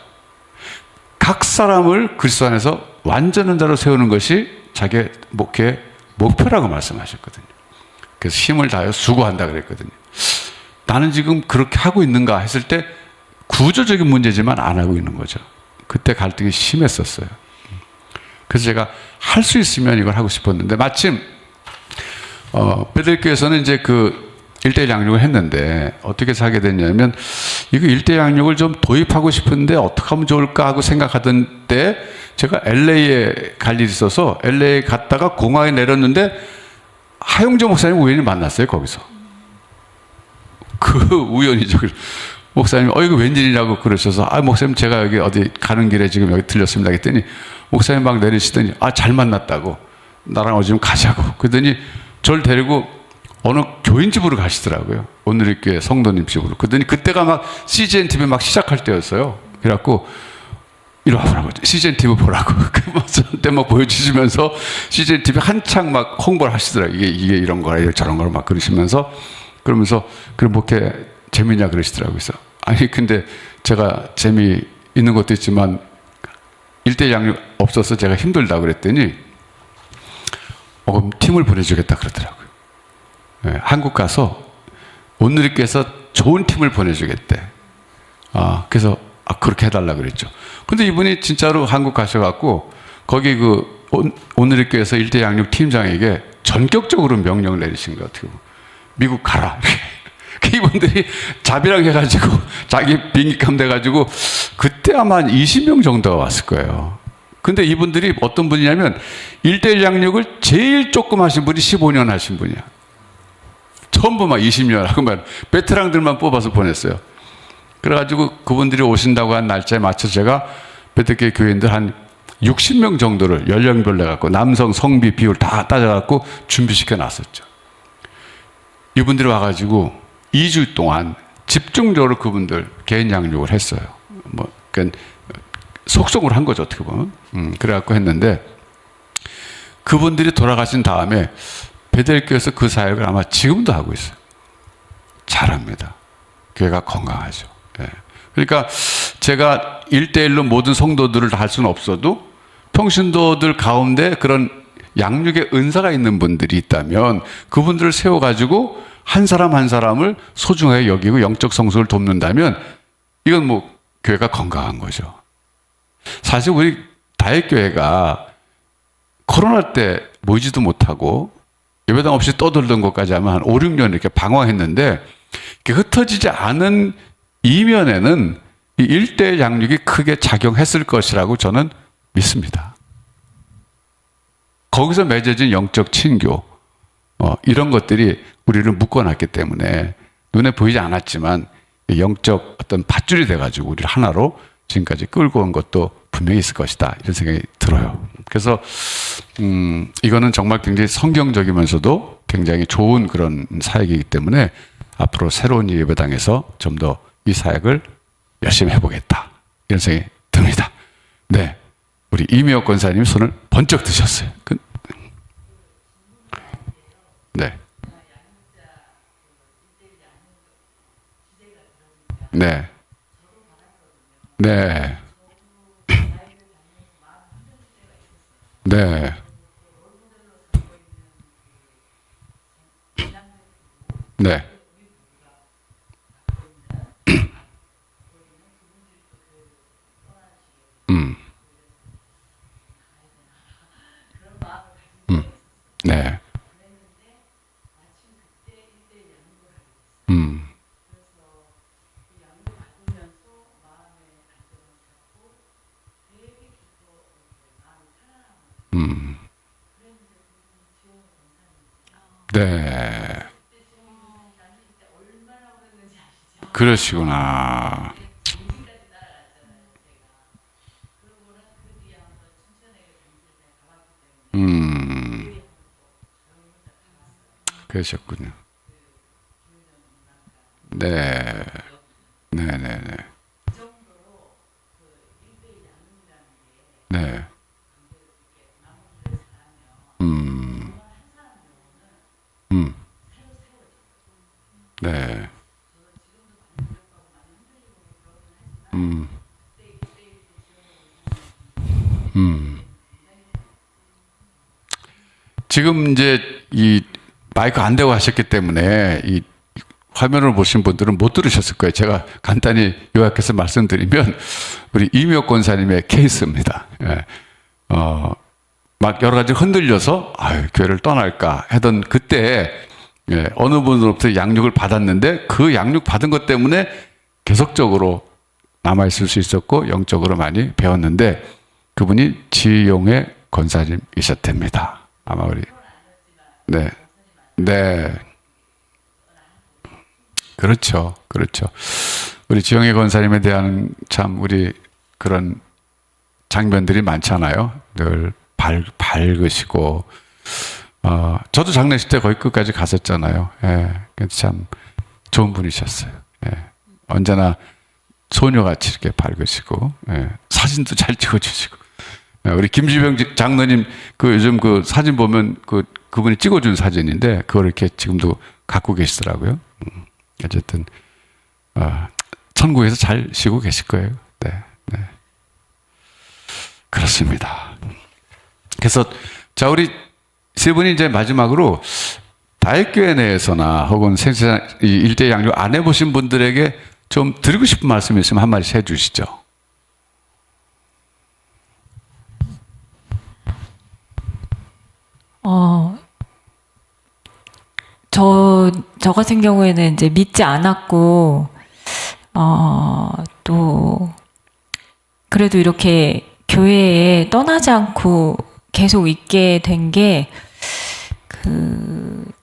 각 사람을 그리스도 안에서 완전한 자로 세우는 것이 자기의 목회의 목표라고 말씀하셨거든요. 그래서 힘을 다하여 수고한다 그랬거든요. 나는 지금 그렇게 하고 있는가 했을 때 구조적인 문제지만 안 하고 있는 거죠. 그때 갈등이 심했었어요. 그래서 제가 할 수 있으면 이걸 하고 싶었는데 마침 베델교에서는 이제 그 1대1 양육을 했는데 어떻게 하게 됐냐면 이거 1대1 양육을 좀 도입하고 싶은데 어떻게 하면 좋을까 하고 생각하던 때 제가 LA에 갈 일이 있어서 LA에 갔다가 공항에 내렸는데 하용조 목사님 우연히 만났어요. 거기서. 그 우연이죠. 목사님이 이거 웬일이냐고 그러셔서 목사님 제가 여기 어디 가는 길에 지금 여기 들렸습니다 했더니 목사님 막 내리시더니 잘 만났다고 나랑 어디 좀 가자고 그러더니 저를 데리고 어느 교인 집으로 가시더라고요. 오늘의 교회 성도님 집으로. 그랬더니 그때가 막 CGN TV 막 시작할 때였어요. 그래갖고 이리 와보라고. CGN TV 보라고. 그때 막 보여주시면서 CGN TV 한창 막 홍보를 하시더라고요. 이게 이런 거라, 저런 거라 막 그러시면서 그러면서 그럼 뭐 이렇게 재미냐 그러시더라고요. 그래서 아니, 근데 제가 재미있는 것도 있지만 1대1 양육 없어서 제가 힘들다 그랬더니 그럼 팀을 보내주겠다 그러더라고요. 네, 한국 가서 온누리께서 좋은 팀을 보내주겠대. 그래서 그렇게 해달라 그랬죠. 근데 이분이 진짜로 한국 가셔갖고 거기 그 온누리교회에서 1대 양육 팀장에게 전격적으로 명령을 내리신 것 같아요. 미국 가라. 이분들이 자비랑 해가지고 자기 비행기값 돼가지고 그때 아마 한 20명 정도가 왔을 거예요. 근데 이분들이 어떤 분이냐면 1대1 양육을 제일 조금 하신 분이 15년 하신 분이야. 전부 막 20년 하고 말 베테랑들만 뽑아서 보냈어요. 그래가지고 그분들이 오신다고 한 날짜에 맞춰서 제가 베테케 교인들 한 60명 정도를 연령별 내갖고 남성 성비 비율 다 따져갖고 준비시켜 놨었죠. 이분들이 와가지고 2주 동안 집중적으로 그분들 개인 양육을 했어요. 뭐, 그러니까 속성을 한 거죠, 어떻게 보면. 그래갖고 했는데 그분들이 돌아가신 다음에 베델교에서 그 사역을 아마 지금도 하고 있어요. 잘합니다. 교회가 건강하죠. 예. 그러니까 제가 1대1로 모든 성도들을 다 할 수는 없어도 평신도들 가운데 그런 양육의 은사가 있는 분들이 있다면 그분들을 세워가지고 한 사람 한 사람을 소중하게 여기고 영적 성숙을 돕는다면 이건 뭐 교회가 건강한 거죠. 사실 우리 다윗교회가 코로나 때 모이지도 못하고 예배당 없이 떠들던 것까지 하면 한 5, 6년 이렇게 방황했는데 흩어지지 않은 이면에는 이 1대 양육이 크게 작용했을 것이라고 저는 믿습니다. 거기서 맺어진 영적 친교 이런 것들이 우리를 묶어놨기 때문에 눈에 보이지 않았지만 영적 어떤 밧줄이 돼가지고 우리를 하나로 지금까지 끌고 온 것도 분명히 있을 것이다 이런 생각이 들어요. 그래서 이거는 정말 굉장히 성경적이면서도 굉장히 좋은 그런 사역이기 때문에 앞으로 새로운 예배당에서 좀 더 이 사역을 열심히 해보겠다 이런 생각이 듭니다. 네, 우리 이미혁 권사님이 손을 번쩍 드셨어요. 네. 네. 네. 네. 네. 네. 네. 그러시구나. 그러셨군요. 네. 네네네. 네. 네. 지금 이제 이 마이크 안 대고 하셨기 때문에 이 화면을 보신 분들은 못 들으셨을 거예요. 제가 간단히 요약해서 말씀드리면 우리 이미혁 권사님의 케이스입니다. 예. 막 여러 가지 흔들려서 교회를 떠날까 하던 그때 어느 분으로부터 양육을 받았는데 그 양육 받은 것 때문에 계속적으로 남아있을 수 있었고 영적으로 많이 배웠는데 그분이 지용의 권사님이셨답니다. 아마 우리 네. 그렇죠. 우리 지용의 권사님에 대한 참 우리 그런 장면들이 많잖아요. 늘 밝으시고 저도 장례식 때 거의 끝까지 갔었잖아요. 참 좋은 분이셨어요. 언제나 소녀같이 이렇게 밝으시고, 예, 사진도 잘 찍어주시고, 예, 우리 김지병 장로님 그 요즘 그 사진 보면 그분이 찍어준 사진인데 그걸 이렇게 지금도 갖고 계시더라고요. 어쨌든 천국에서 잘 쉬고 계실 거예요. 네, 네. 그렇습니다. 그래서 자 우리 세 분이 이제 마지막으로 다윗교회 내에서나 혹은 생생 일대 양육 안 해보신 분들에게 좀 드리고 싶은 말씀이 있으면 한 마디씩 해주시죠. 저 같은 경우에는 이제 믿지 않았고, 또, 그래도 이렇게 교회에 떠나지 않고 계속 있게 된 게,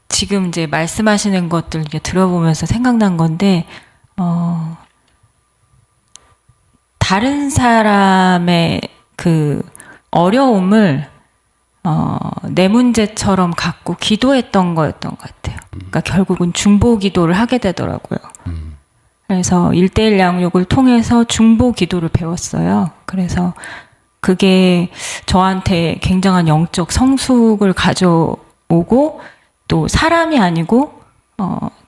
지금 이제 말씀하시는 것들 이렇게 들어보면서 생각난 건데, 다른 사람의 그 어려움을 내 문제처럼 갖고 기도했던 거였던 것 같아요. 그러니까 결국은 중보 기도를 하게 되더라고요. 그래서 1대1 양육을 통해서 중보 기도를 배웠어요. 그래서 그게 저한테 굉장한 영적 성숙을 가져오고 또 사람이 아니고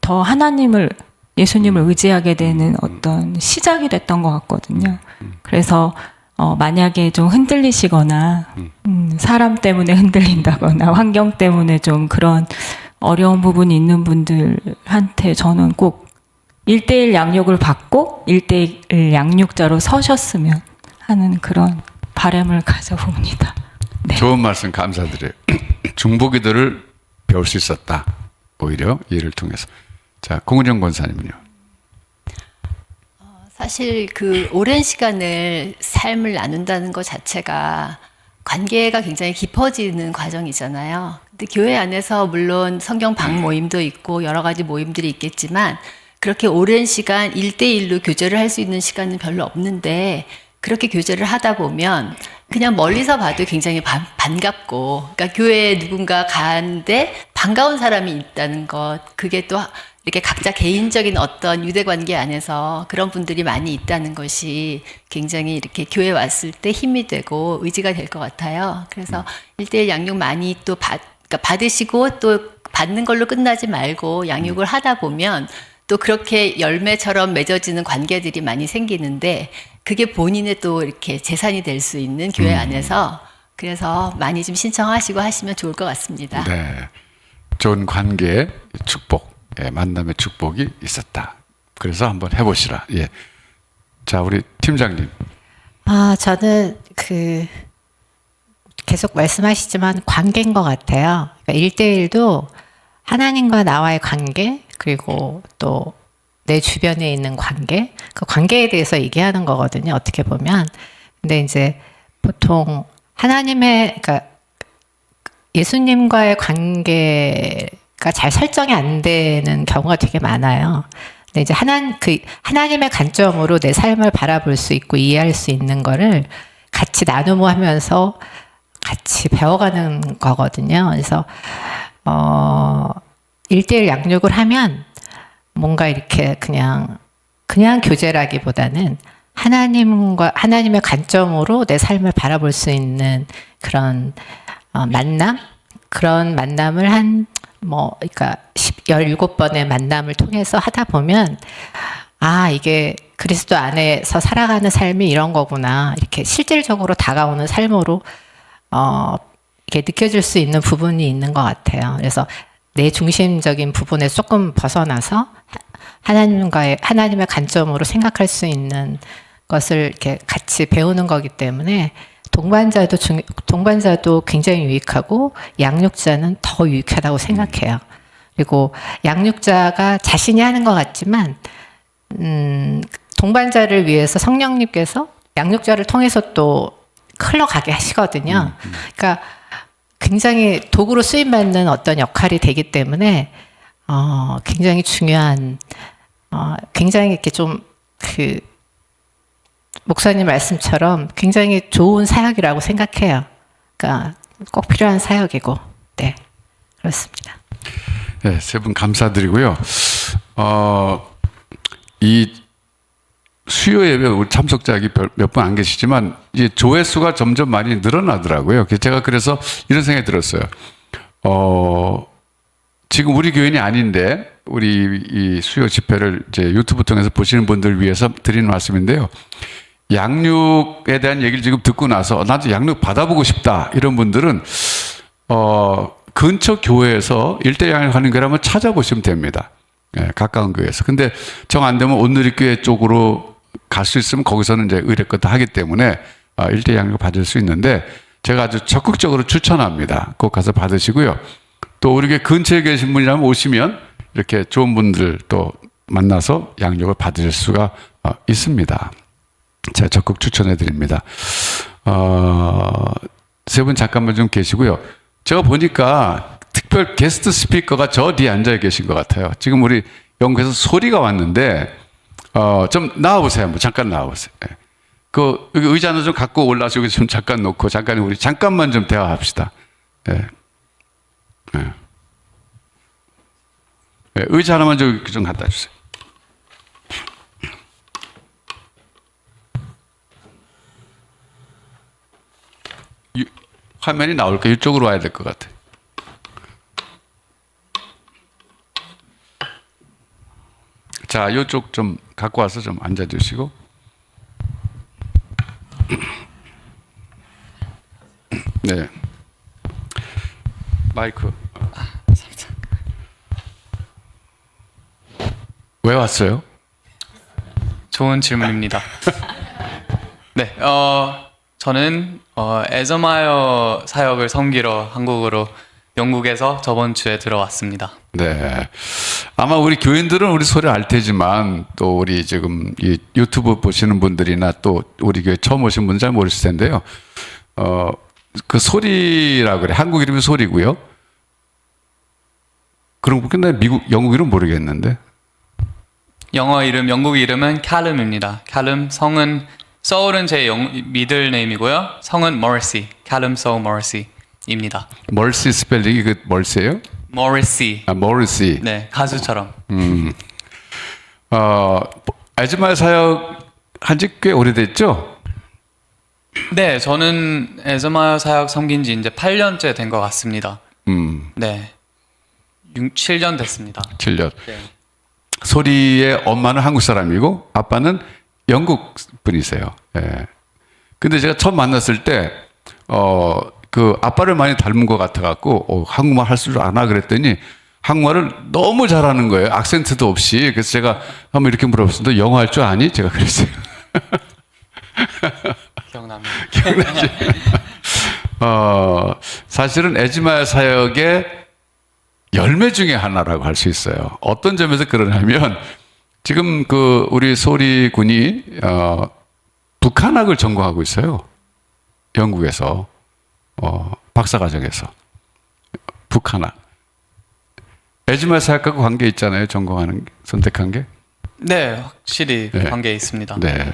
더 하나님을 예수님을 의지하게 되는 어떤 시작이 됐던 것 같거든요. 그래서 만약에 좀 흔들리시거나 사람 때문에 흔들린다거나 환경 때문에 좀 그런 어려운 부분이 있는 분들한테 저는 꼭 1대1 양육을 받고 1대1 양육자로 서셨으면 하는 그런 바람을 가져봅니다. 네. 좋은 말씀 감사드려요. 중보기도를 배울 수 있었다. 오히려 이를 통해서. 자, 공은정 권사님은요. 사실 그 오랜 시간을 삶을 나눈다는 것 자체가 관계가 굉장히 깊어지는 과정이잖아요. 근데 교회 안에서 물론 성경 방 모임도 있고 여러 가지 모임들이 있겠지만 그렇게 오랜 시간 1대1로 교제를 할 수 있는 시간은 별로 없는데 그렇게 교제를 하다 보면 그냥 멀리서 봐도 굉장히 반갑고, 그러니까 교회에 누군가 가는데 반가운 사람이 있다는 것, 그게 또 이렇게 각자 개인적인 어떤 유대 관계 안에서 그런 분들이 많이 있다는 것이 굉장히 이렇게 교회 왔을 때 힘이 되고 의지가 될 것 같아요. 그래서 1대1 양육 많이 또 그러니까 받으시고 또 받는 걸로 끝나지 말고 양육을 하다 보면 또 그렇게 열매처럼 맺어지는 관계들이 많이 생기는데 그게 본인의 또 이렇게 재산이 될 수 있는 교회 안에서 그래서 많이 좀 신청하시고 하시면 좋을 것 같습니다. 네. 좋은 관계의 축복, 예, 만남의 축복이 있었다. 그래서 한번 해보시라. 예. 자, 우리 팀장님. 저는 계속 말씀하시지만 관계인 것 같아요. 그러니까 1대1도 하나님과 나와의 관계, 그리고 또 내 주변에 있는 관계, 그 관계에 대해서 얘기하는 거거든요. 어떻게 보면. 근데 이제 보통 그러니까 예수님과의 관계가 잘 설정이 안 되는 경우가 되게 많아요. 근데 이제 하나님의 관점으로 내 삶을 바라볼 수 있고 이해할 수 있는 거를 같이 나누면서 같이 배워가는 거거든요. 그래서 1대1 양육을 하면 뭔가 이렇게 그냥 교제라기보다는 하나님의 관점으로 내 삶을 바라볼 수 있는 그런 그런 만남을 그러니까 17번의 만남을 통해서 하다 보면 이게 그리스도 안에서 살아가는 삶이 이런 거구나. 이렇게 실질적으로 다가오는 삶으로 이렇게 느껴질 수 있는 부분이 있는 것 같아요. 그래서 내 중심적인 부분에 조금 벗어나서 하나님의 관점으로 생각할 수 있는 것을 이렇게 같이 배우는 거기 때문에 동반자도 굉장히 유익하고 양육자는 더 유익하다고 생각해요. 그리고 양육자가 자신이 하는 것 같지만 동반자를 위해서 성령님께서 양육자를 통해서 또 흘러가게 하시거든요. 그러니까 굉장히 도구로 쓰임받는 어떤 역할이 되기 때문에 굉장히 중요한 굉장히 이렇게 좀 목사님 말씀처럼 굉장히 좋은 사역이라고 생각해요. 그러니까 꼭 필요한 사역이고, 네, 그렇습니다. 네, 세 분 감사드리고요. 이 수요 예배 우리 참석자기 몇 분 안 계시지만 이제 조회수가 점점 많이 늘어나더라고요. 그래서 이런 생각이 들었어요. 지금 우리 교인이 아닌데 우리 이 수요 집회를 이제 유튜브 통해서 보시는 분들 위해서 드리는 말씀인데요. 양육에 대한 얘기를 지금 듣고 나서 나도 양육 받아보고 싶다 이런 분들은 근처 교회에서 일대 양육하는 교회를 한번 찾아보시면 됩니다. 예, 가까운 교회에서. 근데 정 안 되면 온누리교회 쪽으로 갈 수 있으면 거기서는 이제 의뢰껏 다 하기 때문에 일대 양육 받을 수 있는데 제가 아주 적극적으로 추천합니다. 꼭 가서 받으시고요. 또 우리 교회 근처에 계신 분이라면 오시면 이렇게 좋은 분들 또 만나서 양육을 받을 수가 있습니다. 제가 적극 추천해 드립니다. 세 분 잠깐만 좀 계시고요. 제가 보니까 특별 게스트 스피커가 저 뒤에 앉아 계신 것 같아요. 지금 우리 영국에서 소리가 왔는데 좀 나와보세요. 한번 잠깐 나와보세요. 네. 여기 의자는 좀 갖고 올라서 여기 좀 잠깐 놓고 우리 잠깐만 좀 대화합시다. 네. 네. 네. 의자 하나만 좀 갖다 주세요. 화면이 나올까? 이쪽으로 와야 될 것 같아. 자, 이쪽 좀 갖고 와서 좀 앉아주시고. 네. 마이크. 왜 왔어요? 좋은 질문입니다. 네, 저는 에즈마이어 사역을 섬기러 한국으로 영국에서 저번 주에 들어왔습니다. 네. 아마 우리 교인들은 우리 소리 알 테지만 또 우리 지금 이 유튜브 보시는 분들이나 또 우리 교회 처음 오신 분들 잘 모르실 텐데요. 그 소리라 그래. 한국 이름이 소리고요. 그런 거 근데 영국 이름 모르겠는데. 영국 이름은 칼름입니다. 칼름 성은 서울은 제 미들네임이고요. 성은 머리시, 칼름 소울 머리시입니다. 멀시 스펠링이 그 멀시예요? 머리시. 머리시. 네, 가수처럼. 에즈마이어 사역 한지 꽤 오래됐죠? 네, 저는 에즈마이어 사역 섬긴 지 이제 8년째 된 것 같습니다. 네, 7년 됐습니다. 7년. 네. 소리의 엄마는 한국 사람이고 아빠는 영국 분이세요. 예. 근데 제가 처음 만났을 때, 그 아빠를 많이 닮은 것 같아갖고, 한국말 할 줄 아나 그랬더니 한국말을 너무 잘하는 거예요. 악센트도 없이. 그래서 제가 한번 이렇게 물어봤어요. 너 영어 할 줄 아니? 제가 그랬어요. 기억납니다. 기억나지? 사실은 에즈마이어 사역의 열매 중에 하나라고 할 수 있어요. 어떤 점에서 그러냐면, 지금 그 우리 소리 군이 북한학을 전공하고 있어요. 영국에서 박사과정에서 북한학. 에즈마이어 사역하고 관계 있잖아요. 전공하는 선택한 게. 네, 확실히 네. 관계 있습니다. 네.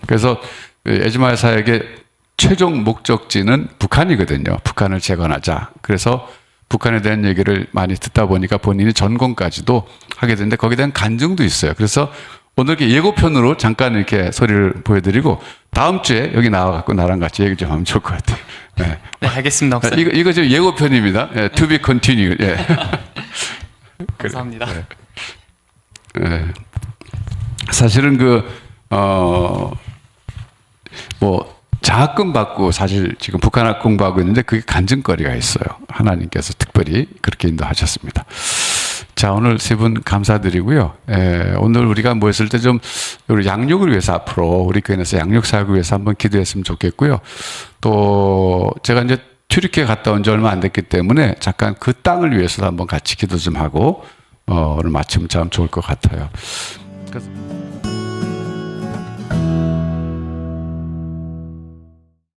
그래서 에즈마이어 사역의 최종 목적지는 북한이거든요. 북한을 재건하자. 그래서 북한에 대한 얘기를 많이 듣다 보니까 본인이 전공까지도 하게 되는데 거기에 대한 간증도 있어요. 그래서 오늘 이렇게 예고편으로 잠깐 이렇게 소리를 보여드리고 다음 주에 여기 나와갖고 나랑 같이 얘기 좀 하면 좋을 것 같아요. 네, 네, 알겠습니다. 목사님. 이거 지금 예고편입니다. 예, to be continued. 예. 감사합니다. 네. 네. 사실은 장학금 받고 사실 지금 북한학 공부하고 있는데 그게 간증거리가 있어요. 하나님께서 특별히 그렇게 인도하셨습니다. 자, 오늘 세 분 감사드리고요. 오늘 우리가 모였을 때 좀 양육을 위해서 앞으로 우리 교회에서 양육 사역을 위해서 한번 기도했으면 좋겠고요. 또 제가 이제 튀르키예 갔다 온 지 얼마 안 됐기 때문에 잠깐 그 땅을 위해서도 한번 같이 기도 좀 하고 오늘 마치면 참 좋을 것 같아요. 그래서